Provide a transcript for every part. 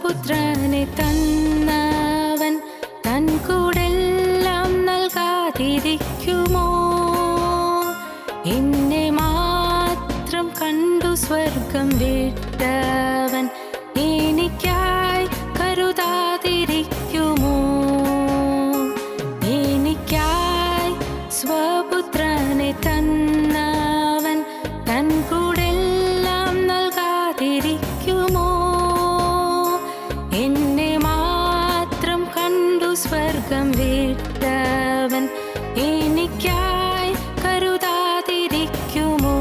സ്വപുത്രനെ തന്നവൻ തൻ കൂടെല്ലാം നൽകാതിരിക്കുമോ? എന്നെ മാത്രം കണ്ടു സ്വർഗം വിട്ടവൻ എനിക്കായി കരുതാതിരിക്കുമോ? എനിക്കായി സ്വപുത്രനെ തന്നവൻ തൻ കൂടെല്ലാം നൽകാതിരിക്കുമോ? എന്നെ മാത്രം കണ്ടു സ്വർഗം വിട്ടവൻ എനിക്കായി കരുതാതിരിക്കുമോ?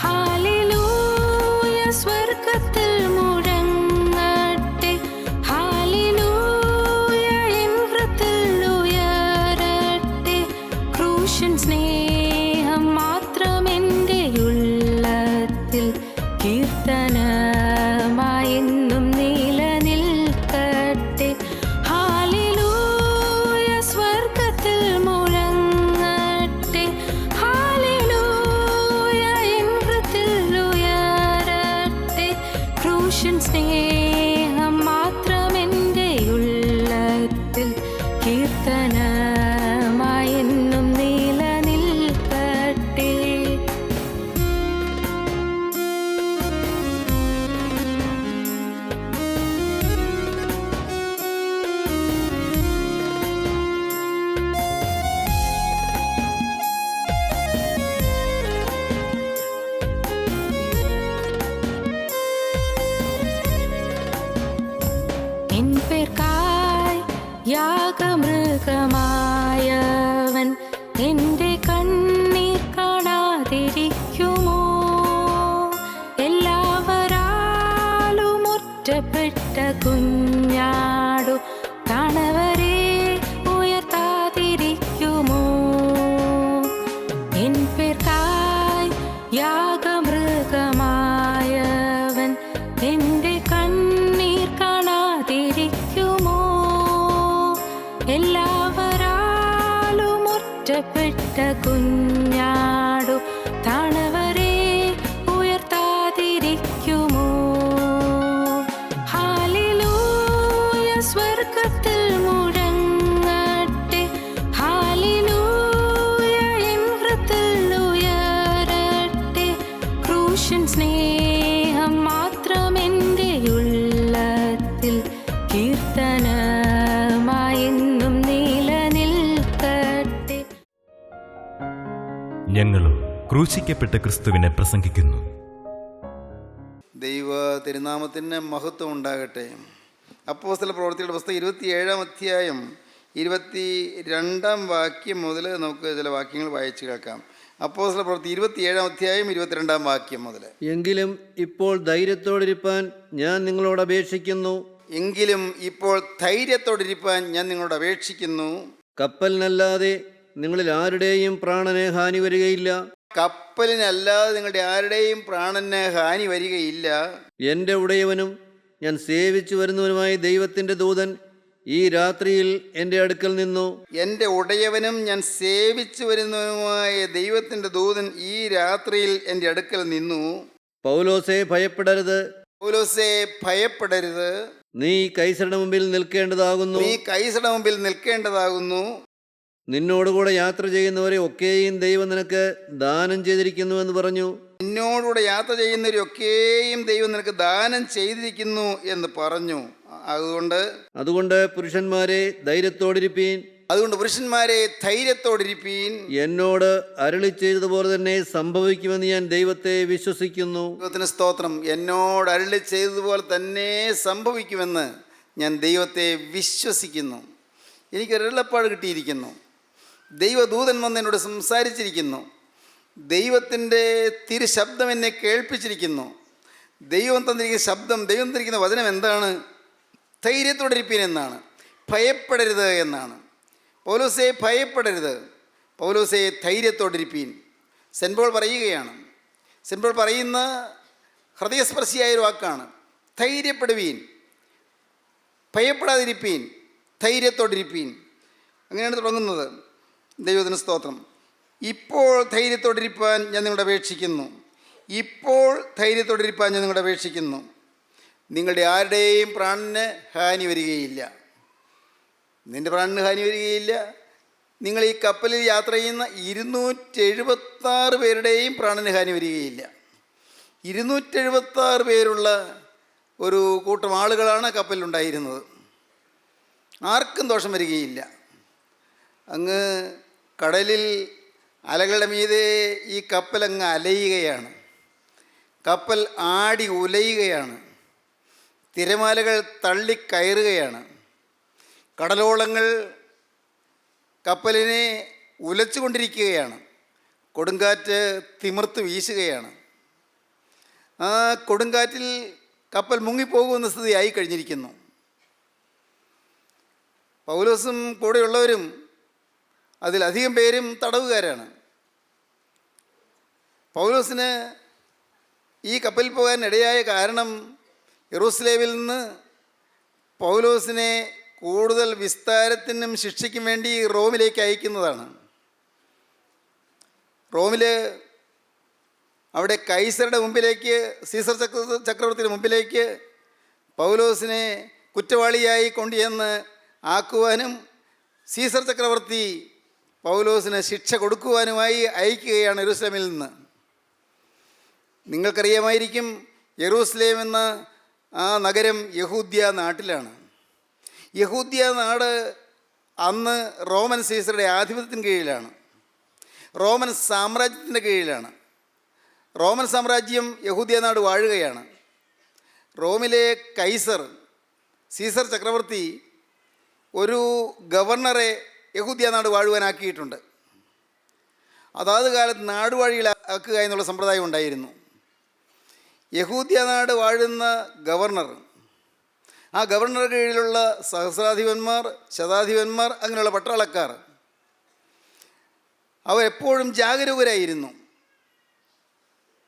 ഹല്ലേലൂയ സ്വർഗ്ഗത്തിൽ മുഴങ്ങട്ടെ, ഹല്ലേലൂയ എൻ ഹൃദയത്തിൽ ഉയരട്ടെ. ക്രൂശൻ സ്നേഹം മാത്രം എൻ്റെ ഉള്ളത്തിൽ കീർത്തനമായെന്നും നിലനിൽക്കട്ടെ. ഹല്ലേലൂയ സ്വർഗ്ഗത്തിൽ മുഴങ്ങട്ടെ, ഹല്ലേലൂയ എൻ ഹൃദയത്തിൽ ഉയരട്ടെ. ക്രൂശൻ സ്നേഹം മാത്രം എൻ്റെ ഉള്ളത്തിൽ കീർത്തനമായെന്നും നിലനിൽക്കട്ടെ. എൻ പേർക്കായി യാഗമൃഗമായവൻ എൻ്റെ കണ്ണീർ കാണാതിരിക്കുമോ? എല്ലാവരാലും ഒറ്റപ്പെട്ട കുഞ്ഞാടു കാണവരെ ഉയർത്താതിരിക്കുമോ? എൻ പേർക്കായി യാഗമൃഗമായവൻ എൻ്റെ കണ്ണീർ കാണാതിരിക്കുമോ? എല്ലാവരാലും ഒറ്റപ്പെട്ട കുഞ്ഞാടു താണവരെ ഉയർത്താതിരിക്കുമോ? ഹല്ലേലൂയ സ്വർഗ്ഗത്തിൽ മുഴങ്ങട്ടെ, ഹല്ലേലൂയ എൻ ഹൃദയത്തിൽ ഉയരട്ടെ. ക്രൂശൻ സ്നേഹം മാത്രം എൻ്റെ ഉള്ളത്തിൽ കീർത്തനമായെന്നും നിലനിൽക്കട്ടെ. ഞങ്ങളും ക്രൂശിക്കപ്പെട്ട ക്രിസ്തുവിനെ പ്രസംഗിക്കുന്നു. ദൈവ തിരുനാമത്തിന് മഹത്വം ഉണ്ടാകട്ടെ. അപ്പോസ്തല പ്രവൃത്തിയുടെ പുസ്തകം 27-ാം അധ്യായം 22-ാം വാക്യം മുതൽ നമുക്ക് ചില വാക്യങ്ങൾ വായിച്ചു കേൾക്കാം. അപ്പോസ്തല പ്രവൃത്തി 27-ാം അധ്യായം 22-ാം വാക്യം മുതൽ. എങ്കിലും ഇപ്പോൾ ധൈര്യത്തോടിരിപ്പാൻ ഞാൻ നിങ്ങളോട് അപേക്ഷിക്കുന്നു. എങ്കിലും ഇപ്പോൾ ധൈര്യത്തോടിരിപ്പാൻ ഞാൻ നിങ്ങളോട് അപേക്ഷിക്കുന്നു. കപ്പലിനല്ലാതെ നിങ്ങളിൽ ആരുടെയും പ്രാണന് ഹാനി വരികയില്ല. കപ്പലിനല്ലാതെ നിങ്ങളുടെ ആരുടെയും പ്രാണന് ഹാനി വരികയില്ല. എൻ്റെ ഉടയവനും ഞാൻ സേവിച്ചു വരുന്നവനുമായ ദൈവത്തിൻ്റെ ദൂതൻ ഈ രാത്രിയിൽ എൻ്റെ അടുക്കൽ നിന്നു. എൻ്റെ ഉടയവനും ഞാൻ സേവിച്ചു വരുന്നവനുമായ ദൈവത്തിൻ്റെ ദൂതൻ ഈ രാത്രിയിൽ എൻ്റെ അടുക്കൽ നിന്നു. പൗലോസേ, ഭയപ്പെടരുത്. പൗലോസേ, ഭയപ്പെടരുത്. നീ കൈസരുടെ മുമ്പിൽ നിൽക്കേണ്ടതാകുന്നു. നീ കൈസരുടെ മുമ്പിൽ നിൽക്കേണ്ടതാകുന്നു. നിന്നോടുകൂടെ യാത്ര ചെയ്യുന്നവരെ ഒക്കെയും ദൈവം നിനക്ക് ദാനം ചെയ്തിരിക്കുന്നു എന്ന് പറഞ്ഞു. നിന്നോടുകൂടെ യാത്ര ചെയ്യുന്നവരൊക്കെയും ദൈവം നിനക്ക് ദാനം ചെയ്തിരിക്കുന്നു എന്ന് പറഞ്ഞു. അതുകൊണ്ട് പുരുഷന്മാരെ ധൈര്യത്തോടിരിപ്പീൻ. ധൈര്യത്തോടിരിപ്പീൻ. എന്നോട് അരുളി ചെയ്തതുപോലെ തന്നെ സംഭവിക്കുമെന്ന് ഞാൻ ദൈവത്തെ വിശ്വസിക്കുന്നു. ദൈവത്തിന് സ്തോത്രം. എന്നോട് അരുളി ചെയ്തതുപോലെ തന്നെ സംഭവിക്കുമെന്ന് ഞാൻ ദൈവത്തെ വിശ്വസിക്കുന്നു. എനിക്കൊരു അരുളപ്പാട് കിട്ടിയിരിക്കുന്നു. ദൈവദൂതൻ വന്ന് എന്നോട് സംസാരിച്ചിരിക്കുന്നു. ദൈവത്തിൻ്റെ തിരുശബ്ദം എന്നെ കേൾപ്പിച്ചിരിക്കുന്നു. ദൈവം തന്നിരിക്കുന്ന ശബ്ദം, ദൈവം തന്നിരിക്കുന്ന വചനം എന്താണ്? ധൈര്യത്തോടിരിപ്പീൻ എന്നാണ്. ഭയപ്പെടരുത് എന്നാണ്. പൗലോസേ, ഭയപ്പെടരുത്. പൗലോസേ, ധൈര്യത്തോടിരിപ്പീൻ. സെന്റ് പോൾ പറയുകയാണ്. സെന്റ് പോൾ പറയുന്ന ഹൃദയസ്പർശിയായൊരു വാക്കാണ്. ധൈര്യപ്പെടുവീൻ, ഭയപ്പെടാതിരിപ്പീൻ, ധൈര്യത്തോടിരിപ്പീൻ. അങ്ങനെയാണ് തുടങ്ങുന്നത്. ദൈവത്തിന് സ്തോത്രം. ഇപ്പോൾ ധൈര്യത്തോടിരിപ്പാൻ ഞാൻ നിങ്ങളോട് അപേക്ഷിക്കുന്നു. ഇപ്പോൾ ധൈര്യത്തോടിരിപ്പാൻ ഞാൻ നിങ്ങളോട് അപേക്ഷിക്കുന്നു. നിങ്ങളുടെ ആരുടെയും പ്രാണന് ഹാനി വരികയില്ല. നിൻ്റെ പ്രാണന് ഹാനി വരികയില്ല. നിങ്ങൾ ഈ കപ്പലിൽ യാത്ര ചെയ്യുന്ന 276 പേരുടെയും പ്രാണന് ഹാനി വരികയില്ല. 276 പേരുള്ള ഒരു കൂട്ടം ആളുകളാണ് കപ്പലിലുണ്ടായിരുന്നത്. ആർക്കും ദോഷം വരികയില്ല. അങ്ങ് കടലിൽ അലകളുടെ മീതെ ഈ കപ്പലങ്ങ് അലയുകയാണ്. കപ്പൽ ആടി ഉലയുകയാണ്. തിരമാലകൾ തള്ളിക്കയറുകയാണ്. കടലോളങ്ങൾ കപ്പലിനെ ഉലച്ചുകൊണ്ടിരിക്കുകയാണ്. കൊടുങ്കാറ്റ് തിമിർത്ത് വീശുകയാണ്. ആ കൊടുങ്കാറ്റിൽ കപ്പൽ മുങ്ങിപ്പോകുന്ന സ്ഥിതിയായി കഴിഞ്ഞിരിക്കുന്നു. പൗലോസും കൂടെയുള്ളവരും അതിലധികം പേരും തടവുകാരാണ്. പൗലോസിന് ഈ കപ്പലിൽ പോകാൻ ഇടയായ കാരണം യെരൂശലേമിൽ നിന്ന് പൗലോസിനെ കൂടുതൽ വിസ്താരത്തിനും ശിക്ഷയ്ക്കും വേണ്ടി റോമിലേക്ക് അയക്കുന്നതാണ്. റോമിൽ അവിടെ കൈസറുടെ മുമ്പിലേക്ക്, സീസർ ചക്രവർത്തിയുടെ മുമ്പിലേക്ക് പൗലോസിനെ കുറ്റവാളിയായി കൊണ്ടുചെന്ന് ആക്കുവാനും സീസർ ചക്രവർത്തി പൗലോസിന് ശിക്ഷ കൊടുക്കുവാനുമായി അയക്കുകയാണ് യെരൂശലേമിൽ നിന്ന്. നിങ്ങൾക്കറിയാമായിരിക്കും, യെരൂശലേം എന്ന ആ നഗരം യഹൂദ്യ നാട്ടിലാണ്. യഹൂദ്യ നാട് അന്ന് റോമൻ സീസറുടെ ആധിപത്യത്തിന് കീഴിലാണ്. റോമൻ സാമ്രാജ്യത്തിൻ്റെ കീഴിലാണ്. റോമൻ സാമ്രാജ്യം യഹൂദ്യ നാട് വാഴുകയാണ്. റോമിലെ കൈസർ സീസർ ചക്രവർത്തി ഒരു ഗവർണറെ യഹൂദ്യ നാട് വാഴുവാനാക്കിയിട്ടുണ്ട്. അതാത് കാലത്ത് നാടുവാഴികളാക്കുക എന്നുള്ള സമ്പ്രദായം ഉണ്ടായിരുന്നു. യഹൂദ്യ നാട് വാഴുന്ന ഗവർണർ, ആ ഗവർണറുടെ കീഴിലുള്ള സഹസ്രാധിപന്മാർ, ശതാധിപന്മാർ, അങ്ങനെയുള്ള പട്ടാളക്കാർ അവരെപ്പോഴും ജാഗരൂകരായിരുന്നു.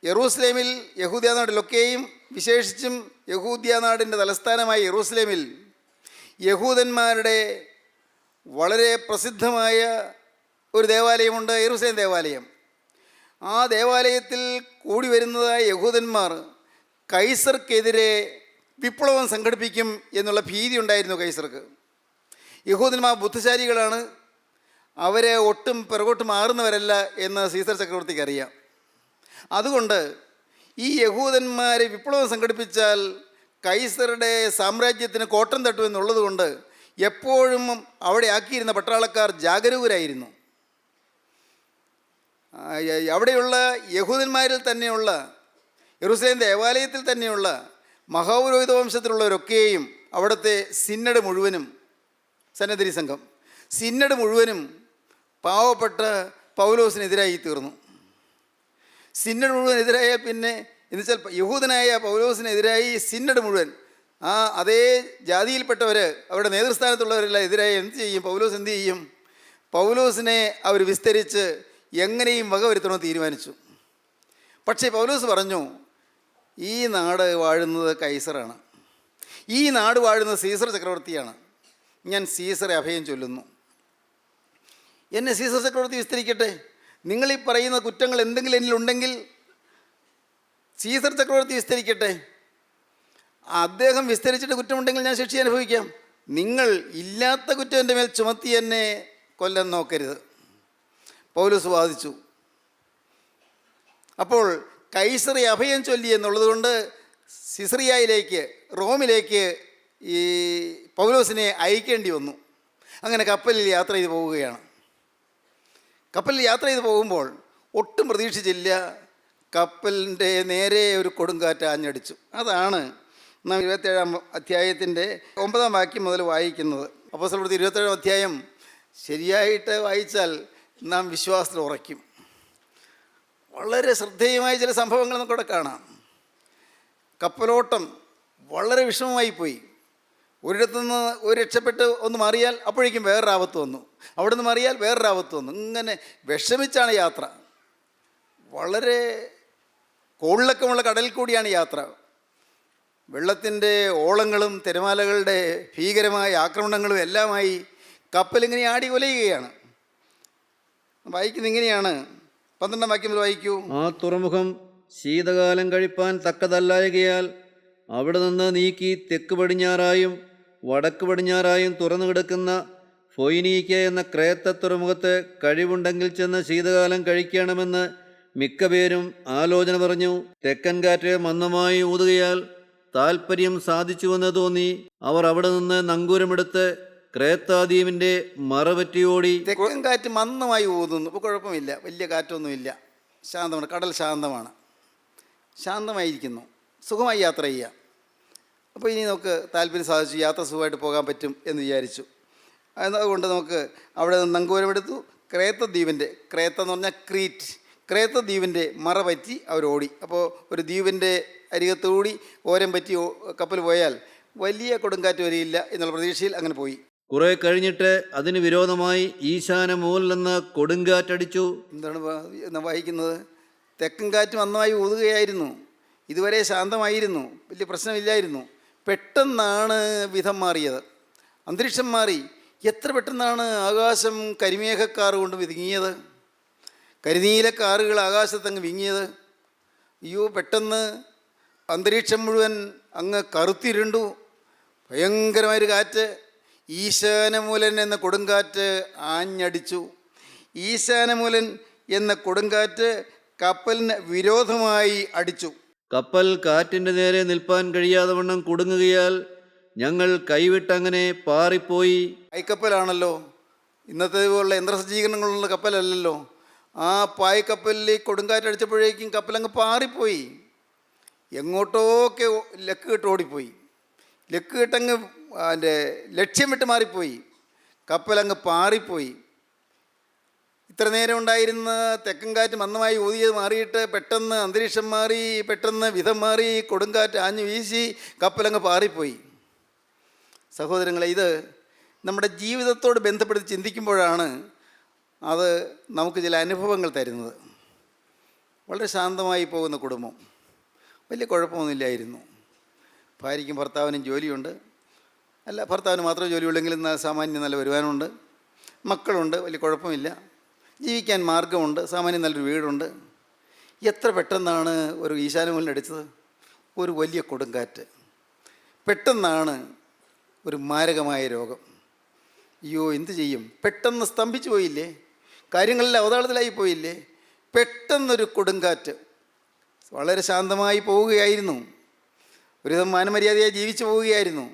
യെരൂശലേമിൽ, യഹൂദ്യ നാട്ടിലൊക്കെയും, വിശേഷിച്ചും യഹൂദ്യ നാടിൻ്റെ തലസ്ഥാനമായ യെരൂശലേമിൽ യഹൂദന്മാരുടെ വളരെ പ്രസിദ്ധമായ ഒരു ദേവാലയമുണ്ട്, യെരൂശലേം ദേവാലയം. ആ ദേവാലയത്തിൽ കൂടി വരുന്നതായ യഹൂദന്മാർ കൈസർക്കെതിരെ വിപ്ലവം സംഘടിപ്പിക്കും എന്നുള്ള ഭീതി ഉണ്ടായിരുന്നു കൈസർക്ക്. യഹൂദന്മാർ ബുദ്ധിശാലികളാണ്, അവരെ ഒട്ടും പിറകോട്ട് മാറുന്നവരല്ല എന്ന് സീസർ ചക്രവർത്തിക്ക് അറിയാം. അതുകൊണ്ട് ഈ യഹൂദന്മാരെ വിപ്ലവം സംഘടിപ്പിച്ചാൽ കൈസറുടെ സാമ്രാജ്യത്തിന് കോട്ടം തട്ടുമെന്നുള്ളത് കൊണ്ട് എപ്പോഴും അവിടെ ആക്കിയിരുന്ന പട്ടാളക്കാർ ജാഗരൂകരായിരുന്നു. അവിടെയുള്ള യഹൂദന്മാരിൽ തന്നെയുള്ള, യെരൂശലേം ദേവാലയത്തിൽ തന്നെയുള്ള മഹാപുരോഹിത വംശത്തിലുള്ളവരൊക്കെയും അവിടുത്തെ സിന്നഡ് മുഴുവനും, സന്നദ്ധി സംഘം സിന്നഡ് മുഴുവനും പാവപ്പെട്ട പൗലോസിനെതിരായി തീർന്നു. സിന്നഡ് മുഴുവൻ എതിരായാൽ പിന്നെ എന്നുവെച്ചാൽ യഹൂദനായ പൗലോസിനെതിരായി സിന്നഡ് മുഴുവൻ, ആ അതേ ജാതിയിൽപ്പെട്ടവർ, അവരുടെ നേതൃസ്ഥാനത്തുള്ളവരെല്ലാം എതിരായി എന്ത് ചെയ്യും? പൗലോസ് എന്ത് ചെയ്യും? പൗലോസിനെ അവർ വിസ്തരിച്ച് എങ്ങനെയും വകവരുത്തണമെന്ന് തീരുമാനിച്ചു. പക്ഷേ പൗലോസ് പറഞ്ഞു, ഈ നാട് വാഴുന്നത് കൈസറാണ്, ഈ നാട് വാഴുന്നത് സീസർ ചക്രവർത്തിയാണ്. ഞാൻ സീസറെ അഭയം ചൊല്ലുന്നു. എന്നെ സീസർ ചക്രവർത്തി വിസ്തരിക്കട്ടെ. നിങ്ങളീ പറയുന്ന കുറ്റങ്ങൾ എന്തെങ്കിലും എന്നിലുണ്ടെങ്കിൽ സീസർ ചക്രവർത്തി വിസ്തരിക്കട്ടെ. അദ്ദേഹം വിസ്തരിച്ചിട്ട് കുറ്റമുണ്ടെങ്കിൽ ഞാൻ ശിക്ഷ അനുഭവിക്കാം. നിങ്ങൾ ഇല്ലാത്ത കുറ്റം എൻ്റെ മേൽ ചുമത്തി എന്നെ കൊല്ലാൻ നോക്കരുത്. പൗലോസ് വാദിച്ചു. അപ്പോൾ കൈസറെ അഭയം ചൊല്ലി എന്നുള്ളത് കൊണ്ട് സിസറിയയിലേക്ക്, റോമിലേക്ക് ഈ പൗലോസിനെ അയക്കേണ്ടി വന്നു. അങ്ങനെ കപ്പലിൽ യാത്ര ചെയ്ത് പോവുകയാണ്. കപ്പലിൽ യാത്ര ചെയ്ത് പോകുമ്പോൾ ഒട്ടും പ്രതീക്ഷിച്ചില്ല, കപ്പലിൻ്റെ നേരെ ഒരു കൊടുങ്കാറ്റ് ആഞ്ഞടിച്ചു. അതാണ് നാം 27-ാം അധ്യായത്തിൻ്റെ 9-ാം വാക്യം മുതൽ വായിക്കുന്നത്. അപ്പോസ്തലപ്രവൃത്തി 27-ാം അധ്യായം ശരിയായിട്ട് വായിച്ചാൽ നാം വിശ്വാസത്തിൽ ഉറയ്ക്കും. വളരെ ശ്രദ്ധേയമായ ചില സംഭവങ്ങൾ നമുക്കവിടെ കാണാം. കപ്പലോട്ടം വളരെ വിഷമമായിപ്പോയി. ഒരിടത്തുനിന്ന് ഒരു രക്ഷപ്പെട്ട് ഒന്ന് മാറിയാൽ അപ്പോഴേക്കും വേറൊരു ആപത്ത് വന്നു, അവിടെ നിന്ന് മാറിയാൽ വേറൊരു ആപത്ത് വന്നു. ഇങ്ങനെ വിഷമിച്ചാണ് യാത്ര. വളരെ കോളിളക്കമുള്ള കടലിൽ കൂടിയാണ് യാത്ര. വെള്ളത്തിൻ്റെ ഓളങ്ങളും തിരമാലകളുടെ ഭീകരമായ ആക്രമണങ്ങളും എല്ലാമായി കപ്പലിങ്ങനെ ആടി ഉലയുകയാണ്. വായിക്കുന്നത് ഇങ്ങനെയാണ്, 12-ാം വാക്യം വായിക്കൂ. ആ തുറമുഖം ശീതകാലം കഴിപ്പാൻ തക്കതല്ലായകയാൽ അവിടെ നിന്ന് നീക്കി തെക്ക് പടിഞ്ഞാറായും വടക്ക് പടിഞ്ഞാറായും തുറന്നു കിടക്കുന്ന ഫൊയ്നീക്ക എന്ന ക്രേത്ത തുറമുഖത്ത് കഴിവുണ്ടെങ്കിൽ ചെന്ന് ശീതകാലം കഴിക്കണമെന്ന് മിക്ക പേരും ആലോചന പറഞ്ഞു. തെക്കൻ കാറ്റ് മന്ദമായി ഊതുകയാൽ താൽപ്പര്യം സാധിച്ചുവെന്ന് തോന്നി. അവർ അവിടെ നിന്ന് നങ്കൂരമെടുത്ത് ക്രേത്താദ്വീപിൻ്റെ മറപറ്റിയോടി. തെക്കൻ കാറ്റ് മന്ദമായി ഊതുന്നു. ഇപ്പോൾ കുഴപ്പമില്ല, വലിയ കാറ്റൊന്നുമില്ല, ശാന്തമാണ്, കടൽ ശാന്തമാണ്, ശാന്തമായിരിക്കുന്നു, സുഖമായി യാത്ര ചെയ്യാം. അപ്പോൾ ഇനി നമുക്ക് താല്പര്യം സാധിച്ചു, യാത്ര സുഖമായിട്ട് പോകാൻ പറ്റും എന്ന് വിചാരിച്ചു. അതുകൊണ്ട് നമുക്ക് അവിടെ നിന്ന് നങ്കൂരമെടുത്തു. ക്രേത്ത എന്ന് പറഞ്ഞാൽ ക്രേത്ത ദ്വീപിൻ്റെ മറ പറ്റി അവരോടി. അപ്പോൾ ഒരു ദ്വീപിൻ്റെ അരികത്തുകൂടി ഓരം പറ്റി കപ്പൽ പോയാൽ വലിയ കൊടുങ്കാറ്റ് വരികയില്ല എന്നുള്ള പ്രതീക്ഷയിൽ അങ്ങനെ പോയി. കുറെ കഴിഞ്ഞിട്ട് അതിന് വിരോധമായി ഈശാന മൂലിൽ നിന്ന് കൊടുങ്കാറ്റടിച്ചു. എന്താണ് വായിക്കുന്നത്? തെക്കൻ കാറ്റ് നന്നായി ഊതുകയായിരുന്നു, ഇതുവരെ ശാന്തമായിരുന്നു, വലിയ പ്രശ്നമില്ലായിരുന്നു. പെട്ടെന്നാണ് വിധം മാറിയത്, അന്തരീക്ഷം മാറി. എത്ര പെട്ടെന്നാണ് ആകാശം കരിമേഘക്കാർ കൊണ്ട് വിതുങ്ങിയത്, കരിനീല കാറുകൾ ആകാശത്തങ്ങ് വിങ്ങിയത്. അയ്യോ, പെട്ടെന്ന് അന്തരീക്ഷം മുഴുവൻ അങ്ങ് കറുത്തിരുണ്ടു. ഭയങ്കരമായൊരു കാറ്റ്, ഈശാനമൂലൻ എന്ന കൊടുങ്കാറ്റ് ആഞ്ഞടിച്ചു. ഈശാനമൂലൻ എന്ന കൊടുങ്കാറ്റ് കപ്പലിന് വിരോധമായി അടിച്ചു. കപ്പൽ കാറ്റിൻ്റെ നേരെ നിൽപ്പാൻ കഴിയാതെ വണ്ണം കുടുങ്ങുകയാൽ ഞങ്ങൾ കൈവിട്ടങ്ങനെ പാറിപ്പോയി. പായ്ക്കപ്പലാണല്ലോ, ഇന്നത്തെ പോലുള്ള യന്ത്രസജ്ജീകരണങ്ങളുള്ള കപ്പലല്ലല്ലോ. ആ പായ്ക്കപ്പലിൽ കൊടുങ്കാറ്റടിച്ചപ്പോഴേക്കും കപ്പലങ്ങ് പാറിപ്പോയി. എങ്ങോട്ടോക്കെ ലക്ക് കിട്ട് ഓടിപ്പോയി. ലക്ക് കിട്ടങ്ങ് അതിൻ്റെ ലക്ഷ്യം വിട്ട് മാറിപ്പോയി. കപ്പലങ്ങ് പാറിപ്പോയി. ഇത്ര നേരം ഉണ്ടായിരുന്ന തെക്കൻ കാറ്റ് മന്ദമായി ഊതിയത് മാറിയിട്ട് പെട്ടെന്ന് അന്തരീക്ഷം മാറി, പെട്ടെന്ന് വിധം മാറി, കൊടുങ്കാറ്റ് ആഞ്ഞു വീശി കപ്പലങ്ങ് പാറിപ്പോയി. സഹോദരങ്ങളെ, ഇത് നമ്മുടെ ജീവിതത്തോട് ബന്ധപ്പെടുത്തി ചിന്തിക്കുമ്പോഴാണ് അത് നമുക്ക് ചില അനുഭവങ്ങൾ തരുന്നത്. വളരെ ശാന്തമായി പോകുന്ന കുടുംബം, വലിയ കുഴപ്പമൊന്നുമില്ലായിരുന്നു. ഭാര്യയ്ക്കും ഭർത്താവിനും ജോലിയുണ്ട്, അല്ല ഭർത്താവിന് മാത്രമേ ജോലിയുള്ളെങ്കിലും സാമാന്യം നല്ല വരുമാനമുണ്ട്, മക്കളുണ്ട്, വലിയ കുഴപ്പമില്ല, ജീവിക്കാൻ മാർഗമുണ്ട്, സാമാന്യം നല്ലൊരു വീടുണ്ട്. എത്ര പെട്ടെന്നാണ് ഒരു ഈശാനമൂലനടിച്ചത്, ഒരു വലിയ കൊടുങ്കാറ്റ്. പെട്ടെന്നാണ് ഒരു മാരകമായ രോഗം. അയ്യോ, എന്തു ചെയ്യും? പെട്ടെന്ന് സ്തംഭിച്ചു പോയില്ലേ, കാര്യങ്ങളെല്ലാം അവതാളത്തിലായി പോയില്ലേ. പെട്ടെന്നൊരു കൊടുങ്കാറ്റ്. വളരെ ശാന്തമായി പോവുകയായിരുന്നു, ഒരുവിധം മാനമര്യാദയായി ജീവിച്ചു പോവുകയായിരുന്നു.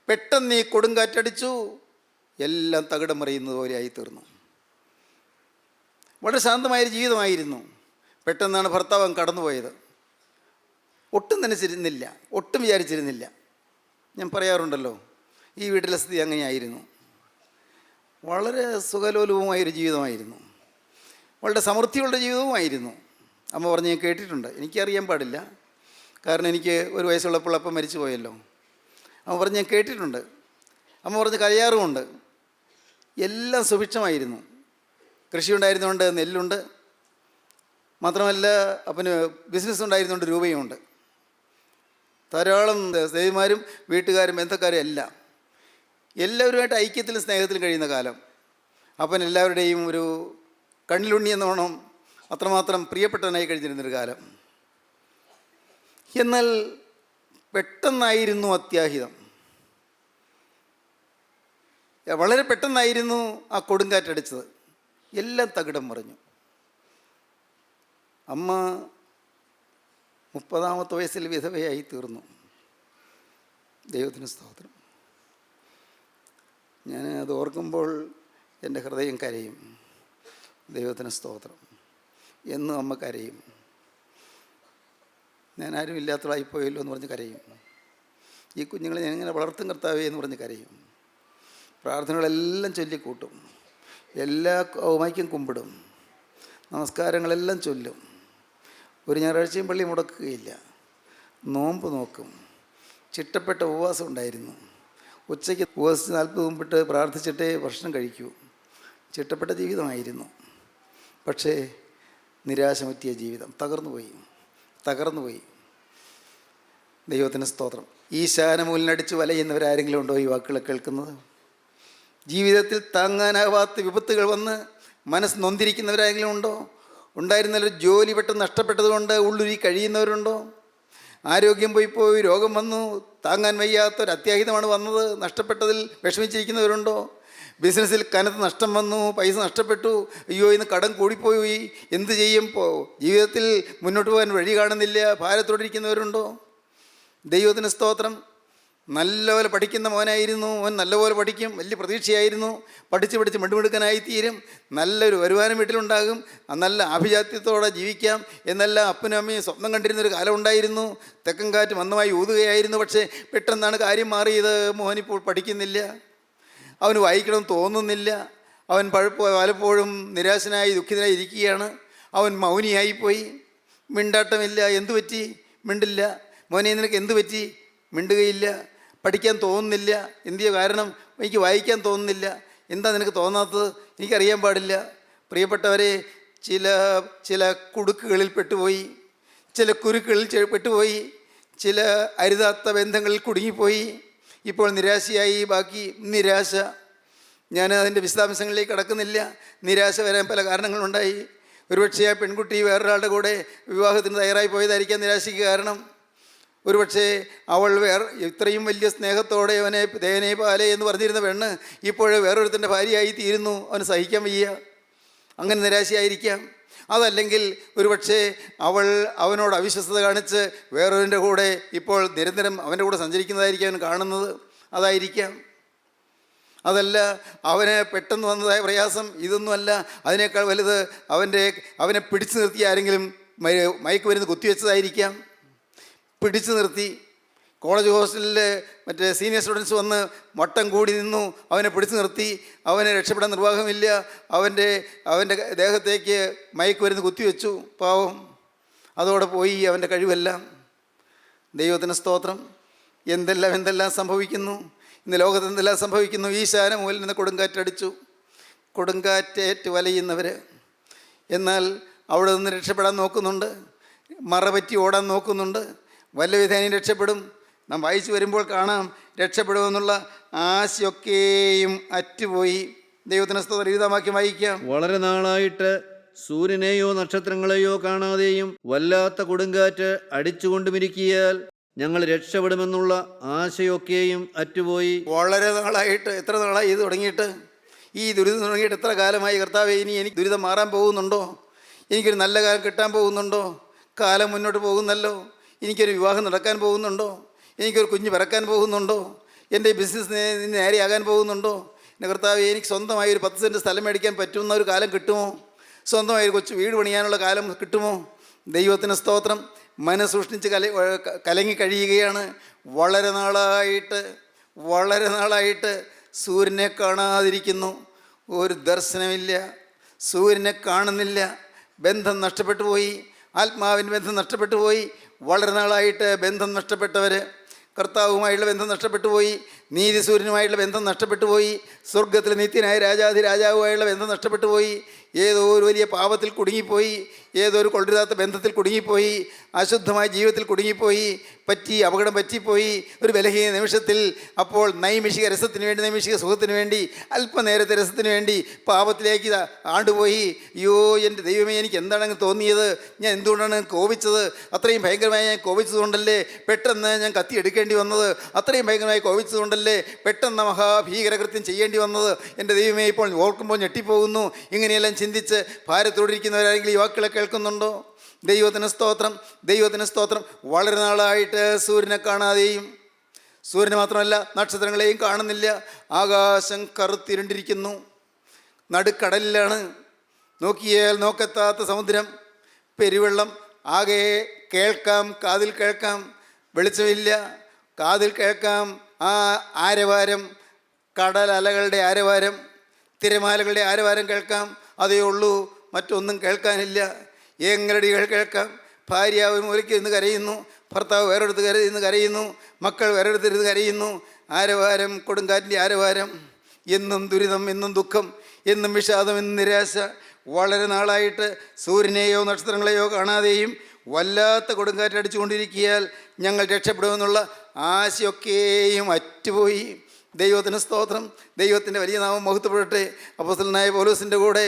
പെട്ടെന്ന് ഈ കൊടുങ്കാറ്റടിച്ചു, എല്ലാം തകിടം മറിയുന്നത് പോലെ ആയിത്തീർന്നു. വളരെ ശാന്തമായൊരു ജീവിതമായിരുന്നു. പെട്ടെന്നാണ് ഭർത്താവ് കടന്നുപോയത്. ഒട്ടും നനച്ചിരുന്നില്ല, ഒട്ടും വിചാരിച്ചിരുന്നില്ല. ഞാൻ പറയാറുണ്ടല്ലോ, ഈ വീട്ടിലെ സ്ഥിതി അങ്ങനെയായിരുന്നു. വളരെ സുഖലോലുപമായൊരു ജീവിതമായിരുന്നു, വളരെ സമൃദ്ധിയുള്ള ജീവിതവുമായിരുന്നു. അമ്മ പറഞ്ഞ് ഞാൻ കേട്ടിട്ടുണ്ട്, എനിക്കറിയാൻ പാടില്ല, കാരണം എനിക്ക് ഒരു വയസ്സുള്ളപ്പോൾ അപ്പം മരിച്ചു പോയല്ലോ. അമ്മ പറഞ്ഞ് ഞാൻ കേട്ടിട്ടുണ്ട്, അമ്മ പറഞ്ഞ് കരയാറുമുണ്ട്. എല്ലാം സുഭിക്ഷമായിരുന്നു. കൃഷി ഉണ്ടായിരുന്നുകൊണ്ട് നെല്ലുണ്ട്, മാത്രമല്ല അപ്പന് ബിസിനസ് ഉണ്ടായിരുന്നുകൊണ്ട് രൂപയുമുണ്ട്. ധാരാളം സ്നേഹിതന്മാരും വീട്ടുകാരും ബന്ധക്കാരും എല്ലാം എല്ലാവരുമായിട്ട് ഐക്യത്തിലും സ്നേഹത്തിലും കഴിയുന്ന കാലം. അപ്പൻ എല്ലാവരുടെയും ഒരു കണ്ണിലുണ്ണി എന്നോണം അത്രമാത്രം പ്രിയപ്പെട്ടവനായി കഴിഞ്ഞിരുന്നൊരു കാലം. എന്നാൽ പെട്ടെന്നായിരുന്നു അത്യാഹിതം, വളരെ പെട്ടെന്നായിരുന്നു ആ കൊടുങ്കാറ്റടിച്ചത്. എല്ലാം തകിടം മറിഞ്ഞു. അമ്മ 30-ാമത്തെ വയസ്സിൽ വിധവയായി തീർന്നു. ദൈവത്തിന് സ്തോത്രം. ഞാൻ അത് ഓർക്കുമ്പോൾ എൻ്റെ ഹൃദയം കരയും. ദൈവത്തിന് സ്തോത്രം. എന്നും അമ്മ കരയും. ഞാൻ ആരും ഇല്ലാത്തതായിപ്പോയല്ലോ എന്ന് പറഞ്ഞ് കരയും. ഈ കുഞ്ഞുങ്ങളെ ഞാൻ ഇങ്ങനെ വളർത്തും കർത്താവേ എന്ന് പറഞ്ഞ് കരയും. പ്രാർത്ഥനകളെല്ലാം ചൊല്ലിക്കൂട്ടും, എല്ലാ ഓമയ്ക്കും കുമ്പിടും, നമസ്കാരങ്ങളെല്ലാം ചൊല്ലും. ഒരു ഞായറാഴ്ചയും പള്ളി മുടക്കുകയില്ല. നോമ്പ് നോക്കും. ചിട്ടപ്പെട്ട ഉപവാസം ഉണ്ടായിരുന്നു. ഉച്ചയ്ക്ക് ഉപവസിച്ച് 40 മുമ്പിട്ട് പ്രാർത്ഥിച്ചിട്ടേ ഭക്ഷണം കഴിക്കൂ. ചിട്ടപ്പെട്ട ജീവിതമായിരുന്നു. പക്ഷേ നിരാശ പറ്റിയ ജീവിതം, തകർന്നുപോയി. ദൈവത്തിന് സ്തോത്രം. ഈശാനമൂലനടിച്ച് വലയുന്നവരാരെങ്കിലും ഉണ്ടോ ഈ വാക്കുകൾ കേൾക്കുന്നത്? ജീവിതത്തിൽ താങ്ങാനാവാത്ത വിപത്തുകൾ വന്ന് മനസ്സ് നൊന്തിരിക്കുന്നവരാരെങ്കിലും ഉണ്ടോ? ഉണ്ടായിരുന്നൊരു ജോലി പെട്ടെന്ന് നഷ്ടപ്പെട്ടതുകൊണ്ട് ഉള്ളുരി കഴിയുന്നവരുണ്ടോ? ആരോഗ്യം പോയി രോഗം വന്നു, താങ്ങാൻ വയ്യാത്തൊരു അത്യാഹിതമാണ് വന്നത്. നഷ്ടപ്പെട്ടതിൽ വിഷമിച്ചിരിക്കുന്നവരുണ്ടോ? ബിസിനസ്സിൽ കനത്ത നഷ്ടം വന്നു, പൈസ നഷ്ടപ്പെട്ടു, അയ്യോ ഇന്ന് കടം കൂടിപ്പോയി, എന്ത് ചെയ്യും? ജീവിതത്തിൽ മുന്നോട്ട് പോകാൻ വഴി കാണുന്നില്ല, ഭാരത്തോടിരിക്കുന്നവരുണ്ടോ? ദൈവത്തിന് സ്തോത്രം. നല്ലപോലെ പഠിക്കുന്ന മോനായിരുന്നു, മോൻ നല്ലപോലെ പഠിക്കും, വലിയ പ്രതീക്ഷയായിരുന്നു, പഠിച്ച് മിണ്ടുമിടുക്കനായിത്തീരും, നല്ലൊരു വരുമാനം വീട്ടിലുണ്ടാകും, നല്ല ആഭിജാത്യത്തോടെ ജീവിക്കാം എന്നെല്ലാം അപ്പനും അമ്മയും സ്വപ്നം കണ്ടിരുന്നൊരു കാലം ഉണ്ടായിരുന്നു. തെക്കൻ കാറ്റ് മന്ദമായി ഊതുകയായിരുന്നു. പക്ഷേ പെട്ടെന്നാണ് കാര്യം മാറിയത്. മോനിപ്പോൾ പഠിക്കുന്നില്ല, അവന് വായിക്കണമെന്ന് തോന്നുന്നില്ല, അവൻ പലപ്പോഴും നിരാശനായി ദുഃഖിതനായി ഇരിക്കുകയാണ്, അവൻ മൗനിയായിപ്പോയി, മിണ്ടാട്ടമില്ല. എന്തു പറ്റി? മിണ്ടില്ല. മോനെ നിനക്ക് എന്തു പറ്റി? മിണ്ടുകയില്ല. പഠിക്കാൻ തോന്നുന്നില്ല. എന്തിയോ കാരണം? എനിക്ക് വായിക്കാൻ തോന്നുന്നില്ല. എന്താ നിനക്ക് തോന്നാത്തത്? എനിക്കറിയാൻ പാടില്ല. പ്രിയപ്പെട്ടവരെ, ചില കുടുക്കുകളിൽ പെട്ടുപോയി, ചില കുരുക്കുകളിൽ പെട്ടുപോയി, ചില അരുതാത്ത ബന്ധങ്ങളിൽ കുടുങ്ങിപ്പോയി. ഇപ്പോൾ നിരാശയായി. ബാക്കി നിരാശ. ഞാൻ അതിൻ്റെ വിശദാംശങ്ങളിലേക്ക് കടക്കുന്നില്ല. നിരാശ വരാൻ പല കാരണങ്ങളുണ്ടായി. ഒരുപക്ഷെ ആ പെൺകുട്ടി വേറൊരാളുടെ കൂടെ വിവാഹത്തിന് തയ്യാറായി പോയതായിരിക്കാം നിരാശയ്ക്ക് കാരണം. ഒരുപക്ഷെ അവൾ ഇത്രയും വലിയ സ്നേഹത്തോടെ അവനെ ദേവനെ പാലേ എന്ന് പറഞ്ഞിരുന്ന പെണ്ണ് ഇപ്പോൾ വേറൊരുത്തൻ്റെ ഭാര്യയായി തീരുന്നു. അവന് സഹിക്കാൻ വയ്യ. അങ്ങനെ നിരാശയായിരിക്കാം. അതല്ലെങ്കിൽ ഒരുപക്ഷെ അവനോട് അവിശ്വസ്തത കാണിച്ച് വേറൊരുൻ്റെ കൂടെ ഇപ്പോൾ നിരന്തരം അവൻ്റെ കൂടെ സഞ്ചരിക്കുന്നതായിരിക്കും അവൻ കാണുന്നത്. അതായിരിക്കാം. അതല്ല, അവന് പെട്ടെന്ന് വന്നതായ പ്രയാസം. ഇതൊന്നുമല്ല. അതിനേക്കാൾ വലുത് അവനെ പിടിച്ചു നിർത്തി ആരെങ്കിലും മയക്കുമരുന്ന് കുത്തിവെച്ചതായിരിക്കാം. പിടിച്ചു നിർത്തി. കോളേജ് ഹോസ്റ്റലിൽ മറ്റേ സീനിയർ സ്റ്റുഡൻസ് വന്ന് വട്ടം കൂടി നിന്നു, അവനെ പിടിച്ചു നിർത്തി. അവനെ രക്ഷപ്പെടാൻ നിർവാഹമില്ല. അവൻ്റെ ദേഹത്തേക്ക് മയക്കുമരുന്ന് കുത്തിവെച്ചു. പാവം. അതോടെ പോയി അവൻ്റെ കഴിവെല്ലാം. ദൈവത്തിന് സ്തോത്രം. എന്തെല്ലാം സംഭവിക്കുന്നു ഇന്ന് ലോകത്ത്. എന്തെല്ലാം സംഭവിക്കുന്നു. ഈശാന മൂലിൽ നിന്ന് കൊടുങ്കാറ്റടിച്ചു. കൊടുങ്കാറ്റേറ്റ് വലയുന്നവർ. എന്നാൽ അവിടെ നിന്ന് രക്ഷപ്പെടാൻ നോക്കുന്നുണ്ട്, മറപറ്റി ഓടാൻ നോക്കുന്നുണ്ട്. വല്ല വിധേനയും രക്ഷപ്പെടും. നാം വായിച്ചു വരുമ്പോൾ കാണാം, രക്ഷപ്പെടുമെന്നുള്ള ആശയൊക്കെയും അറ്റുപോയി. ദൈവത്തിന് സ്തോത്രം. ജീവിതവാക്യം വായിക്കാം. വളരെ നാളായിട്ട് സൂര്യനെയോ നക്ഷത്രങ്ങളെയോ കാണാതെയും വല്ലാത്ത കൊടുങ്കാറ്റ് അടിച്ചുകൊണ്ടുമിരിക്കിയാൽ ഞങ്ങൾ രക്ഷപ്പെടുമെന്നുള്ള ആശയൊക്കെയും അറ്റുപോയി. വളരെ നാളായിട്ട്. എത്ര നാളായി ഇത് തുടങ്ങിയിട്ട്? ഈ ദുരിതം തുടങ്ങിയിട്ട് എത്ര കാലമായി? കർത്താവേ, ഇനി എനിക്ക് ദുരിതം മാറാൻ പോകുന്നുണ്ടോ? എനിക്കൊരു നല്ല കാലം കിട്ടാൻ പോകുന്നുണ്ടോ? കാലം മുന്നോട്ട് പോകുന്നല്ലോ. എനിക്കൊരു വിവാഹം നടക്കാൻ പോകുന്നുണ്ടോ? എനിക്കൊരു കുഞ്ഞ് പിറക്കാൻ പോകുന്നുണ്ടോ? എൻ്റെ ബിസിനസ് നേരെയാകാൻ പോകുന്നുണ്ടോ? എൻ്റെ കർത്താവേ, എനിക്ക് സ്വന്തമായി ഒരു 10 സെൻറ്റ് സ്ഥലം മേടിക്കാൻ പറ്റുന്ന ഒരു കാലം കിട്ടുമോ? സ്വന്തമായി ഒരു കൊച്ചു വീട് പണിയാനുള്ള കാലം കിട്ടുമോ? ദൈവത്തിന് സ്തോത്രം. മനസ്സൂക്ഷിച്ച് കലങ്ങി കഴിയുകയാണ്. വളരെ നാളായിട്ട് സൂര്യനെ കാണാതിരിക്കുന്നു. ഒരു ദർശനമില്ല, സൂര്യനെ കാണുന്നില്ല. ബന്ധം നഷ്ടപ്പെട്ടു പോയി. ആത്മാവിൻ്റെ ബന്ധം നഷ്ടപ്പെട്ടു പോയി. വളരെ നാളായിട്ട് ബന്ധം നഷ്ടപ്പെട്ടവർ, കർത്താവുമായുള്ള ബന്ധം നഷ്ടപ്പെട്ടു പോയി, നീതി സൂര്യനുമായുള്ള ബന്ധം നഷ്ടപ്പെട്ടു പോയി, സ്വർഗത്തിൽ നിത്യനായ രാജാവുമായുള്ള ബന്ധം നഷ്ടപ്പെട്ടു പോയി, ഏതോ ഒരു വലിയ പാപത്തിൽ കുടുങ്ങിപ്പോയി, ഏതോ ഒരു കൊള്ളരുതാത്ത ബന്ധത്തിൽ കുടുങ്ങിപ്പോയി, അശുദ്ധമായ ജീവിതത്തിൽ കുടുങ്ങിപ്പോയി, അപകടം പറ്റിപ്പോയി. ഒരു ബലഹീന നിമിഷത്തിൽ അപ്പോൾ നൈമിഷിക രസത്തിന് വേണ്ടി, നൈമിഷിക സുഖത്തിന് വേണ്ടി, അല്പനേരത്തെ രസത്തിന് വേണ്ടി പാപത്തിലേക്ക് ആണ്ടുപോയി. അയ്യോ എൻ്റെ ദൈവമേ, എനിക്ക് എന്താണ് തോന്നിയത്? ഞാൻ എന്തുകൊണ്ടാണ് കോപിച്ചത്? അത്രയും ഭയങ്കരമായി ഞാൻ കോപിച്ചതുകൊണ്ടല്ലേ പെട്ടെന്ന് ഞാൻ കത്തി എടുക്കേണ്ടി വന്നത്? അത്രയും ഭയങ്കരമായി കോപിച്ചതുകൊണ്ടല്ലേ പെട്ടെന്ന് മഹാഭീകരകൃത്യം ചെയ്യേണ്ടി വന്നത്? എൻ്റെ ദൈവമേ, ഇപ്പോൾ ഓർക്കുമ്പോൾ ഞെട്ടിപ്പോകുന്നു. ഇങ്ങനെയെല്ലാം ചിന്തിച്ച് ഭാരത്തോടിരിക്കുന്നവരാരെങ്കിലും ഈ വാക്കുകളെ കേൾക്കുന്നുണ്ടോ? ദൈവത്തിന് സ്തോത്രം. വളരെ നാളായിട്ട് സൂര്യനെ കാണാതെയും, സൂര്യനെ മാത്രമല്ല നക്ഷത്രങ്ങളെയും കാണുന്നില്ല. ആകാശം കറുത്തിരുണ്ടിരിക്കുന്നു. നടുക്കടലിലാണ്. നോക്കിയാൽ നോക്കെത്താത്ത സമുദ്രം, പെരുവെള്ളം. ആകെ കേൾക്കാം, കാതിൽ കേൾക്കാം. വെളിച്ചമില്ല, കാതിൽ കേൾക്കാം ആ ആരവാരം, കടൽ അലകളുടെ ആരവാരം, തിരമാലകളുടെ ആരവാരം കേൾക്കാം. അതേ ഉള്ളൂ, മറ്റൊന്നും കേൾക്കാനില്ല. ഏങ്ങലടികൾ കേൾക്കാം. ഭാര്യ ഒരു മൂലയ്ക്ക് ഇരുന്ന് കരയുന്നു, ഭർത്താവ് വേറെടുത്ത് ഇരുന്ന് കരയുന്നു, മക്കൾ വേറെടുത്തിരുന്ന് കരയുന്നു. ആരവാരം, കൊടുങ്കാറ്റിൻ്റെ ആരവാരം. എന്നും ദുരിതം, എന്നും ദുഃഖം, എന്നും വിഷാദം, എന്നും നിരാശ. വളരെ നാളായിട്ട് സൂര്യനെയോ നക്ഷത്രങ്ങളെയോ കാണാതെയും വല്ലാത്ത കൊടുങ്കാറ്റടിച്ചുകൊണ്ടിരിക്കിയാൽ ഞങ്ങൾ രക്ഷപ്പെടുമെന്നുള്ള ആശയൊക്കെയും അറ്റുപോയി. ദൈവത്തിന് സ്തോത്രം. ദൈവത്തിൻ്റെ വലിയ നാമം മഹത്വപ്പെടട്ടെ. അപ്പോസ്തലനായ പൗലോസിൻ്റെ കൂടെ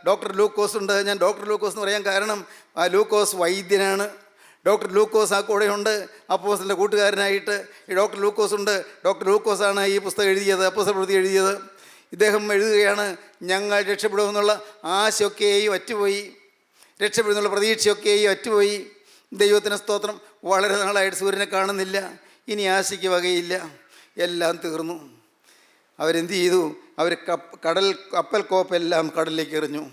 ഡോക്ടർ ലൂക്കോസ് ഉണ്ട്. ഞാൻ ഡോക്ടർ ലൂക്കോസ് എന്ന് പറയാൻ കാരണം, ആ ലൂക്കോസ് വൈദ്യനാണ്. ഡോക്ടർ ലൂക്കോസ് ആ കൂടെയുണ്ട്, അപ്പോസ്തലൻ്റെ കൂട്ടുകാരനായിട്ട്. ഈ ഡോക്ടർ ലൂക്കോസ് ഉണ്ട്. ഡോക്ടർ ലൂക്കോസാണ് ഈ പുസ്തകം എഴുതിയത്, അപ്പോസ്തല പ്രവൃത്തി എഴുതിയത്. ഇദ്ദേഹം എഴുതുകയാണ്, ഞങ്ങൾ രക്ഷപ്പെടുമെന്നുള്ള ആശയൊക്കെയും അറ്റുപോയി, രക്ഷപ്പെടുന്നുള്ള പ്രതീക്ഷയൊക്കെയും അറ്റുപോയി. ദൈവത്തിന് സ്തോത്രം. വളരെ നാളായിട്ട് സൂര്യനെ കാണുന്നില്ല, ഇനി ആശയ്ക്ക് വകയില്ല, എല്ലാം തീർന്നു. അവരെന്ത് ചെയ്തു? അവർ കപ്പൽ കോപ്പെല്ലാം കടലിലേക്ക് എറിഞ്ഞു.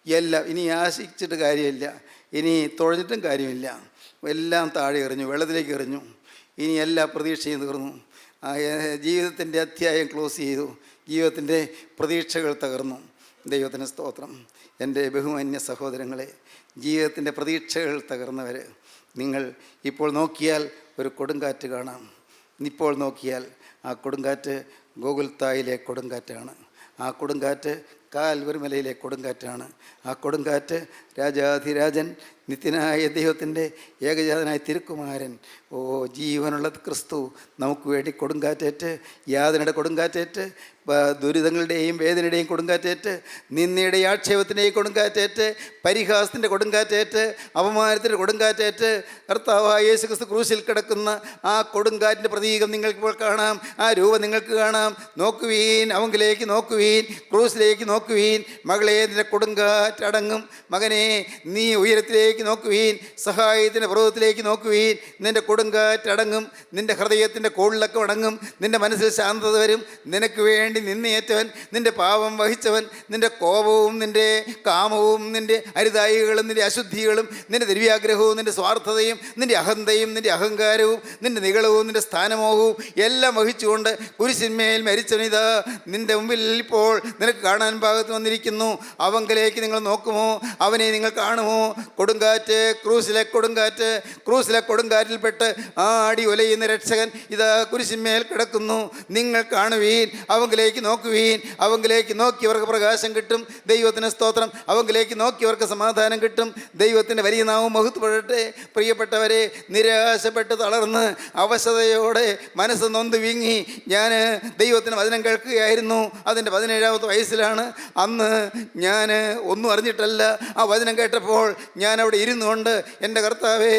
എല്ലാം ഇനി ആശിച്ചിട്ട് കാര്യമില്ല, ഇനി തുഴഞ്ഞിട്ടും കാര്യമില്ല, എല്ലാം താഴെ എറിഞ്ഞു, വെള്ളത്തിലേക്ക് എറിഞ്ഞു. ഇനി എല്ലാ പ്രതീക്ഷയും തീർന്നു. ജീവിതത്തിൻ്റെ അധ്യായം ക്ലോസ് ചെയ്തു. ജീവിതത്തിൻ്റെ പ്രതീക്ഷകൾ തകർന്നു. ദൈവത്തിന് സ്തോത്രം. എൻ്റെ ബഹുമാന്യ സഹോദരങ്ങളെ, ജീവിതത്തിൻ്റെ പ്രതീക്ഷകൾ തകർന്നവർ, നിങ്ങൾ ഇപ്പോൾ നോക്കിയാൽ ഒരു കൊടുങ്കാറ്റ് കാണാം. ഇപ്പോൾ നോക്കിയാൽ ആ കൊടുങ്കാറ്റ് ഗോകുൽത്തായിലെ കൊടുങ്കാറ്റാണ്. ആ കൊടുങ്കാറ്റ് കാൽവരി മലയിലെ കൊടുങ്കാറ്റാണ്. ആ കൊടുങ്കാറ്റ് രാജാധിരാജൻ നിത്യനായ ദൈവത്തിൻ്റെ ഏകജാതനായ തിരുക്കുമാരൻ, ജീവനുള്ള ക്രിസ്തു നമുക്ക് വേണ്ടി കൊടുങ്കാറ്റേറ്റ്, യാതനയുടെ കൊടുങ്കാറ്റേറ്റ്, ദുരിതങ്ങളുടെയും വേദനയുടെയും കൊടുങ്കാറ്റേറ്റ്, നിന്ദയുടെയും ആക്ഷേപത്തിൻ്റെയും കൊടുങ്കാറ്റേറ്റ്, പരിഹാസത്തിൻ്റെ കൊടുങ്കാറ്റേറ്റ്, അപമാനത്തിൻ്റെ കൊടുങ്കാറ്റേറ്റ്, കർത്താവായ യേശു ക്രിസ്തു ക്രൂശിൽ കിടക്കുന്ന ആ കൊടുങ്കാറ്റിൻ്റെ പ്രതീകം നിങ്ങൾക്കിപ്പോൾ കാണാം. ആ രൂപം നിങ്ങൾക്ക് കാണാം. നോക്കുവീൻ, അവങ്കിലേക്ക് നോക്കുവീൻ, ക്രൂസിലേക്ക് നോക്കുവീൻ. മകളെ, നിന്റെ കൊടുങ്കാറ്റടങ്ങും. മകനെ, നീ ഉയരത്തിലേക്ക് നോക്കുവീൻ, സഹായത്തിൻ്റെ പർവ്വതത്തിലേക്ക് നോക്കുവീൻ. നിന്റെ കൊടുങ്കാറ്റടങ്ങും, നിന്റെ ഹൃദയത്തിൻ്റെ കോളിലൊക്കെ അടങ്ങും, നിന്റെ മനസ്സിൽ ശാന്തത വരും. നിനക്ക് വേണ്ടി നിന്നേറ്റവൻ, നിന്റെ പാപം വഹിച്ചവൻ, നിന്റെ കോപവും നിന്റെ കാമവും നിന്റെ അരുതായികളും നിന്റെ അശുദ്ധികളും നിന്റെ ദ്രവ്യാഗ്രഹവും നിന്റെ സ്വാർത്ഥതയും നിന്റെ അഹന്തയും നിന്റെ അഹങ്കാരവും നിന്റെ നികളവും നിന്റെ സ്ഥാനമോഹവും എല്ലാം വഹിച്ചുകൊണ്ട് കുരിശിന്മേൽ മരിച്ചവനിതാ നിന്റെ മുമ്പിൽ ഇപ്പോൾ നിനക്ക് കാണാൻ ഭാഗത്ത് വന്നിരിക്കുന്നു. അവങ്കലേക്ക് നിങ്ങൾ നോക്കുമോ? അവനെ നിങ്ങൾ കാണുമോ? കൊടുങ്കാറ്റ്, ക്രൂസിലെ കൊടുങ്കാറ്റ്, ക്രൂസിലെ കൊടുങ്കാറ്റിൽപ്പെട്ട് ആടി ഒലയുന്ന രക്ഷകൻ ഇതാ കുരിശിന്മേൽ കിടക്കുന്നു. നിങ്ങൾ കാണുവീൻ, അവങ്കിലേക്ക് നോക്കുവീൻ. അവങ്കിലേക്ക് നോക്കിയവർക്ക് പ്രകാശം കിട്ടും. ദൈവത്തിന് സ്തോത്രം. അവങ്കിലേക്ക് നോക്കിയവർക്ക് സമാധാനം കിട്ടും. ദൈവത്തിൻ്റെ വലിയ നാമം മഹത്വപ്പെടട്ടെ. പ്രിയപ്പെട്ടവരെ, നിരാശപ്പെട്ട് തളർന്ന് അവശതയോടെ മനസ്സ് നൊന്ത് വീങ്ങി ഞാൻ ദൈവത്തിന് വചനം കേൾക്കുകയായിരുന്നു. അതിൻ്റെ 17ാമത്തെ വയസ്സിലാണ്. അന്ന് ഞാൻ ഒന്നും അറിഞ്ഞിട്ടല്ല. ആ വചനം കേട്ടപ്പോൾ ഞാൻ അവിടെ ഇരുന്നുകൊണ്ട്, എൻ്റെ കർത്താവേ,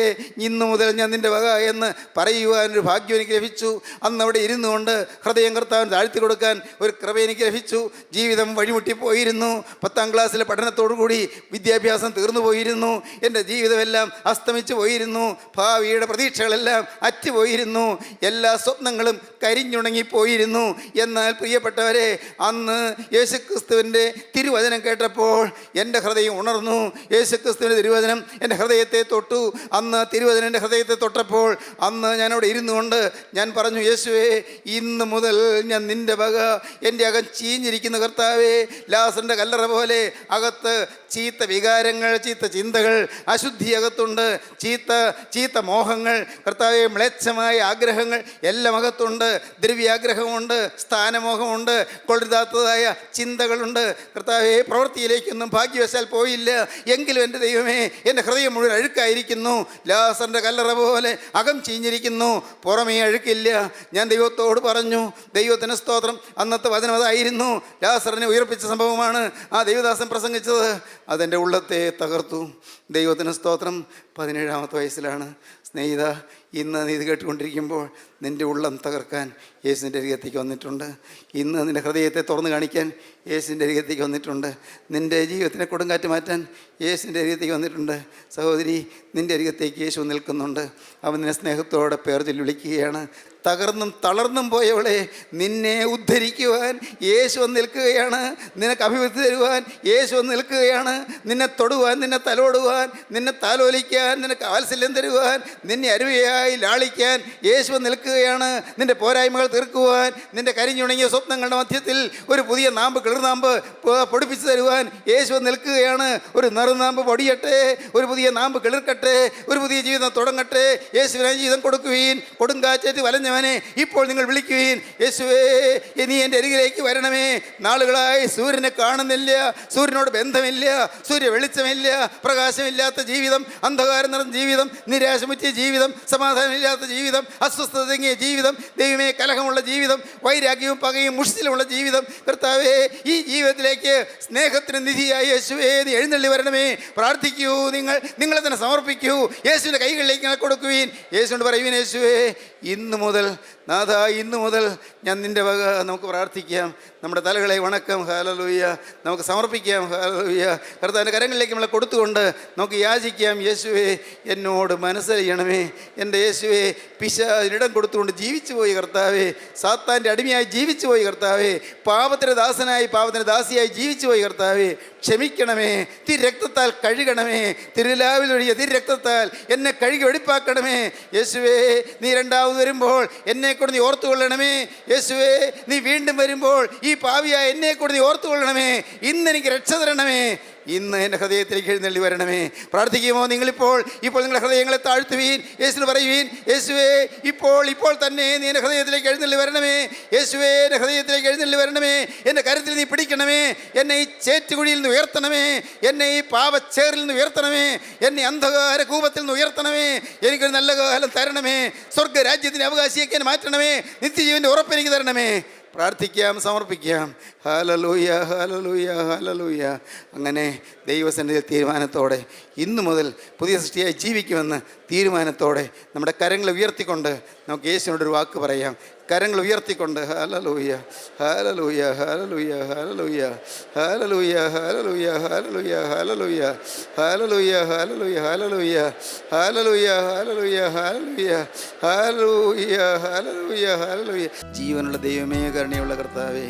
ഇന്നു മുതൽ ഞാൻ നിൻ്റെ വക എന്ന് പറയുവാനൊരു ഭാഗ്യം എനിക്ക് ലഭിച്ചു. അന്ന് അവിടെ ഇരുന്നുകൊണ്ട് ഹൃദയം കർത്താവിന് താഴ്ത്തി കൊടുക്കാൻ ഒരു കൃപ എനിക്ക് ലഭിച്ചു. ജീവിതം വഴിമുട്ടിപ്പോയിരുന്നു. 10ാം ക്ലാസ്സിലെ പഠനത്തോടുകൂടി വിദ്യാഭ്യാസം തീർന്നു പോയിരുന്നു. എൻ്റെ ജീവിതമെല്ലാം അസ്തമിച്ചു പോയിരുന്നു. ഭാവിയുടെ പ്രതീക്ഷകളെല്ലാം അറ്റുപോയിരുന്നു. എല്ലാ സ്വപ്നങ്ങളും കരിഞ്ഞുണങ്ങിപ്പോയിരുന്നു. എന്നാൽ പ്രിയപ്പെട്ടവരെ, അന്ന് യേശുക്രിസ്തുവിൻ്റെ തിരുവചനം കേട്ടപ്പോൾ എൻ്റെ ഹൃദയം ഉണർന്നു. യേശുക്രിസ്തുവിൻ്റെ തിരുവചനം എൻ്റെ ഹൃദയത്തെ തൊട്ടു. അന്ന് തിരുവചനം എൻ്റെ ഹൃദയത്തെ തൊട്ടപ്പോൾ അന്ന് ഞാനവിടെ ഇരുന്നുകൊണ്ട് ഞാൻ പറഞ്ഞു, യേശുവേ, ഇന്ന് മുതൽ ഞാൻ നിൻ്റെ വക. എൻ്റെ അകം ചീഞ്ഞിരിക്കുന്ന കർത്താവേ, ലാസറിൻ്റെ കല്ലറ പോലെ അകത്ത് ചീത്ത വികാരങ്ങൾ, ചീത്ത ചിന്തകൾ, അശുദ്ധി അകത്തുണ്ട്. ചീത്ത മോഹങ്ങൾ, കർത്താവേ, മ്ലേച്ഛമായ ആഗ്രഹങ്ങൾ എല്ലാം അകത്തുണ്ട്. ദ്രവ്യാഗ്രഹമുണ്ട്, സ്ഥാനമോഹമുണ്ട്, കൊള്ളരുതാത്തതായ ചിന്തകളുണ്ട്. കർത്താവേ, പ്രവൃത്തിയിലേക്കൊന്നും ഭാഗ്യവശാൽ പോയില്ല. എങ്കിലും എൻ്റെ ദൈവമേ, എൻ്റെ ഹൃദയം മുഴുവൻ അഴുക്കായിരിക്കുന്നു. ലാസറിൻ്റെ കല്ലറ പോലെ അകം ചീഞ്ഞിരിക്കുന്നു, പുറമേ അഴുക്കില്ല. ഞാൻ ദൈവത്തോട് പറഞ്ഞു. ദൈവത്തിന് സ്തോത്രം. അന്നത്തെ വചനം അതായിരുന്നു. ലാസറിനെ ഉയർപ്പിച്ച സംഭവമാണ് ആ ദൈവദാസൻ പ്രസംഗിച്ചത്. അതെൻ്റെ ഉള്ളത്തെ തകർത്തു. ദൈവത്തിന് സ്തോത്രം. 17ാമത്തെ വയസ്സിലാണ്. സ്നേഹിത, ഇന്ന് നീ ഇത് കേട്ടുകൊണ്ടിരിക്കുമ്പോൾ നിൻ്റെ ഉള്ളം തകർക്കാൻ യേശുവിൻ്റെ അരികത്തേക്ക് വന്നിട്ടുണ്ട്. ഇന്ന് നിൻ്റെ ഹൃദയത്തെ തുറന്നു കാണിക്കാൻ യേശുവിൻ്റെ അരികത്തേക്ക് വന്നിട്ടുണ്ട്. നിൻ്റെ ജീവിതത്തിനെ കൊടുങ്കാറ്റ് മാറ്റാൻ യേശുവിൻ്റെ അരികത്തേക്ക് വന്നിട്ടുണ്ട്. സഹോദരി, നിൻ്റെ അരികത്തേക്ക് യേശു നിൽക്കുന്നുണ്ട്. അവൻ നിന്നെ സ്നേഹത്തോടെ പേർ ചൊല്ലി വിളിക്കുകയാണ്. തകർന്നും തളർന്നും പോയവളെ, നിന്നെ ഉദ്ധരിക്കുവാൻ യേശു നിൽക്കുകയാണ്. നിനക്ക് അഭിവൃദ്ധി തരുവാൻ യേശു നിൽക്കുകയാണ്. നിന്നെ തൊടുവാൻ, നിന്നെ തലോടുവാൻ, നിന്നെ താലോലിക്കാൻ, നിനക്ക് വാത്സല്യം തരുവാൻ, നിന്നെ അരുവയായി ലാളിക്കാൻ യേശു നിൽക്കുകയാണ്. നിൻ്റെ പോരായ്മകൾ തീർക്കുവാൻ, നിൻ്റെ കരിഞ്ഞുണങ്ങിയ സ്വപ്നങ്ങളുടെ മധ്യത്തിൽ ഒരു പുതിയ നാമ്പ്, കിളിർനാമ്പ് പൊടിപ്പിച്ചു തരുവാൻ യേശു നിൽക്കുകയാണ്. ഒരു നറുനാമ്പ് പൊടിയട്ടെ, ഒരു പുതിയ നാമ്പ് കിളിർക്കട്ടെ, ഒരു പുതിയ ജീവിതം തുടങ്ങട്ടെ. യേശുവിനായി ജീവിതം കൊടുക്കുവീൻ. കൊടുങ്കാറ്റേറ്റ് വലഞ്ഞ നിറഞ്ഞവനെ ഇപ്പോൾ നിങ്ങൾ വിളിക്കുവീൻ. യേശുവേ, നീ എൻ്റെ അരികിലേക്ക് വരണമേ. നാളുകളായി സൂര്യനെ കാണുന്നില്ല, സൂര്യനോട് ബന്ധമില്ല, സൂര്യ വെളിച്ചമില്ല, പ്രകാശമില്ലാത്ത ജീവിതം, അന്ധകാരം നിറഞ്ഞ ജീവിതം, നിരാശമുറ്റിയ ജീവിതം, സമാധാനമില്ലാത്ത ജീവിതം, അസ്വസ്ഥത തങ്ങിയ ജീവിതം, ദൈവമേ കലഹമുള്ള ജീവിതം, വൈരാഗ്യവും പകയും മുഷ്ടിലുമുള്ള ജീവിതം. കർത്താവേ, ഈ ജീവിതത്തിലേക്ക് സ്നേഹത്തിന് നിധിയായ യേശുവേ നീ എഴുന്നള്ളി വരണമേ. പ്രാർത്ഥിക്കൂ, നിങ്ങളെ തന്നെ സമർപ്പിക്കൂ. യേശുവിൻ്റെ കൈകളിലേക്ക് നിങ്ങൾ കൊടുക്കുവീൻ. യേശുവിനോട് പറയുവീൻ, യേശുവേ ഇന്ന് മുതൽ നാഥ, ഇന്ന് മുതൽ ഞാൻ നിൻ്റെ വക. നമുക്ക് പ്രാർത്ഥിക്കാം, നമ്മുടെ തലകളെ വണക്കാം. ഹല്ലേലൂയ. നമുക്ക് സമർപ്പിക്കാം. ഹല്ലേലൂയ. കർത്താവിൻ്റെ കരങ്ങളിലേക്ക് നമ്മളെ കൊടുത്തുകൊണ്ട് നമുക്ക് യാചിക്കാം. യേശുവേ എന്നോട് മനസ്സറിയണമേ. എൻ്റെ യേശുവേ, പിശാചിനിടം കൊടുത്തുകൊണ്ട് ജീവിച്ചു പോയി കർത്താവേ, സാത്താൻ്റെ അടിമയായി ജീവിച്ചു പോയി കർത്താവേ, പാപത്തിന് ദാസനായി പാപത്തിന് ദാസിയായി ജീവിച്ചു പോയി കർത്താവേ, ക്ഷമിക്കണമേ. തിരുരക്തത്താൽ കഴുകണമേ. തിരുലാവിൽ ഒഴിയ തിരുരക്തത്താൽ എന്നെ കഴുകി വെടിപ്പാക്കണമേ. യേശുവേ, നീ രണ്ടാമത് വരുമ്പോൾ എന്നെ കൂടെ നീ ഓർത്തുകൊള്ളണമേ. യേശുവേ, നീ വീണ്ടും വരുമ്പോൾ ഈ പാവിയായ എന്നെ കൂടെ നീ ഓർത്തുകൊള്ളണമേ. ഇന്ന് എനിക്ക് രക്ഷ തരണമേ. ഇന്ന് എൻ്റെ ഹൃദയത്തിലേക്ക് എഴുന്നള്ളി വരണമേ. പ്രാർത്ഥിക്കുമോ നിങ്ങളിപ്പോൾ? നിങ്ങളുടെ ഹൃദയങ്ങളെ താഴ്ത്തുവീൻ. യേശുവിന് പറയുവീൻ, യേശുവേ ഇപ്പോൾ തന്നെ നീ എൻ്റെ ഹൃദയത്തിലേക്ക് എഴുന്നള്ളി വരണമേ. യേശുവേ, എൻ്റെ ഹൃദയത്തിലേക്ക് എഴുന്നള്ളി വരണമേ. എൻ്റെ കരുത്തിൽ നീ പിടിക്കണമേ. എന്നെ ഈ ചേറ്റുകുഴിയിൽ നിന്ന് ഉയർത്തണമേ. എന്നെ ഈ പാപച്ചേറിൽ നിന്ന് ഉയർത്തണമേ. എന്നെ അന്ധകാര കൂപത്തിൽ നിന്ന് ഉയർത്തണമേ. എനിക്കൊരു നല്ല കാലം തരണമേ. സ്വർഗ്ഗരാജ്യത്തിൻ്റെ അവകാശിയാക്കി മാറ്റണമേ. നിത്യജീവൻ്റെ ഉറപ്പെനിക്ക് തരണമേ. പ്രാർത്ഥിക്കാം, സമർപ്പിക്കാം. Hallelujah, hallelujah, hallelujah. അങ്ങനെ ദൈവസന്നിധിയിൽ തീരുമാനത്തോടെ ഇന്നു മുതൽ പുതിയ സൃഷ്ടിയായി ജീവിക്കുമെന്ന് തീരുമാനത്തോടെ നമ്മുടെ കരങ്ങൾ ഉയർത്തിക്കൊണ്ട് നമുക്ക് യേശുവിനോടൊരു വാക്ക് പറയാം. കരങ്ങൾ ഉയർത്തിക്കൊണ്ട് hallelujah, hallelujah, hallelujah, hallelujah, hallelujah, hallelujah, hallelujah, hallelujah, hallelujah, hallelujah, hallelujah, hallelujah, hallelujah, hallelujah, hallelujah, hallelujah, hallelujah. ജീവനുള്ള ദൈവമേ, കരുണയുള്ള കർത്താവേ,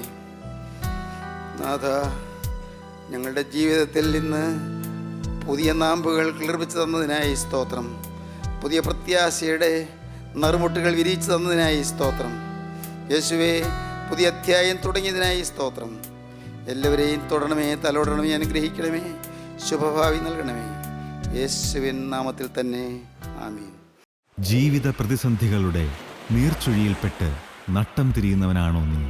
നാഥ, ഞങ്ങളുടെ ജീവിതത്തിൽ ഇന്ന് പുതിയ നാമ്പുകൾ കിളിർപ്പിച്ച് തന്നതിനായി സ്തോത്രം. പുതിയ പ്രത്യാശയുടെ നറുമുട്ടുകൾ വിരിയിച്ചു തന്നതിനായി സ്തോത്രം. യേശുവേ, പുതിയ അധ്യായം തുടങ്ങിയതിനായി സ്തോത്രം. എല്ലാവരെയും തൊടണമേ, തലോടണമേ, അനുഗ്രഹിക്കണമേ, ശുഭഭാവി നൽകണമേ. യേശുവിൻ നാമത്തിൽ തന്നെ ആമീൻ. ജീവിത പ്രതിസന്ധികളുടെ നീർച്ചുഴിയിൽപ്പെട്ട് നട്ടം തിരിയുന്നവനാണോ നീ?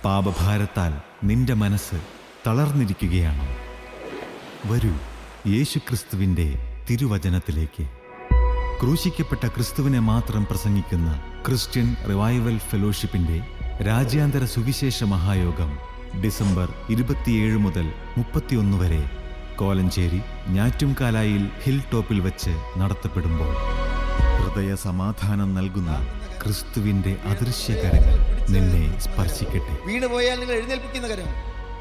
പാപഭാരത്താൽ നിന്റെ മനസ്സ് തളർന്നിരിക്കുകയാണോ? വരൂ, യേശുക്രിസ്തുവിൻ്റെ തിരുവചനത്തിലേക്ക്. ക്രൂശിക്കപ്പെട്ട ക്രിസ്തുവിനെ മാത്രം പ്രസംഗിക്കുന്ന ക്രിസ്ത്യൻ റിവൈവൽ ഫെലോഷിപ്പിൻ്റെ രാജ്യാന്തര സുവിശേഷ മഹായോഗം ഡിസംബർ 27 മുതൽ 31 വരെ കോലഞ്ചേരി ഞാറ്റുംകാലായിൽ ഹിൽ ടോപ്പിൽ വച്ച് നടത്തപ്പെടുമ്പോൾ ഹൃദയ സമാധാനം നൽകുന്ന ക്രിസ്തുവിൻ്റെ അദൃശ്യകരങ്ങൾ നിന്നെ സ്പർശിക്കട്ടെ. വീണുപോയാൽ നിങ്ങൾ എഴുന്നേൽപ്പിക്കുന്ന കരം.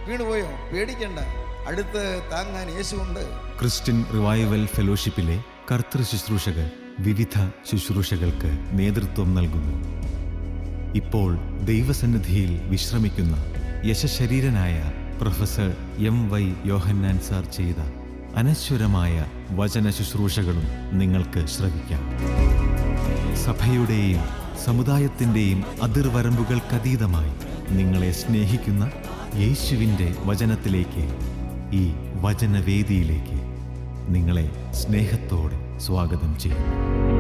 വീണുപോയോ? പേടിക്കണ്ട, അടുത്ത് താങ്ങാൻ യേശുവുണ്ട്. ക്രിസ്ത്യൻ റിവൈവൽ ഫെലോഷിപ്പിലെ കർത്തൃ ശുശ്രൂഷകർ വിവിധ ശുശ്രൂഷകൾക്ക് നേതൃത്വം നൽകുന്നു. ഇപ്പോൾ ദൈവസന്നിധിയിൽ വിശ്രമിക്കുന്ന യശശരീരനായ പ്രൊഫസർ MY യോഹന്നാൻ സാർ ചെയ്ത അനശ്വരമായ വചന ശുശ്രൂഷകളും നിങ്ങൾക്ക് ശ്രവിക്കാം. സഭയുടെയും സമുദായത്തിൻ്റെയും അതിർവരമ്പുകൾക്കതീതമായി നിങ്ങളെ സ്നേഹിക്കുന്ന യേശുവിൻ്റെ വചനത്തിലേക്ക്, ഈ വചനവേദിയിലേക്ക് നിങ്ങളെ സ്നേഹത്തോടെ സ്വാഗതം ചെയ്യുന്നു.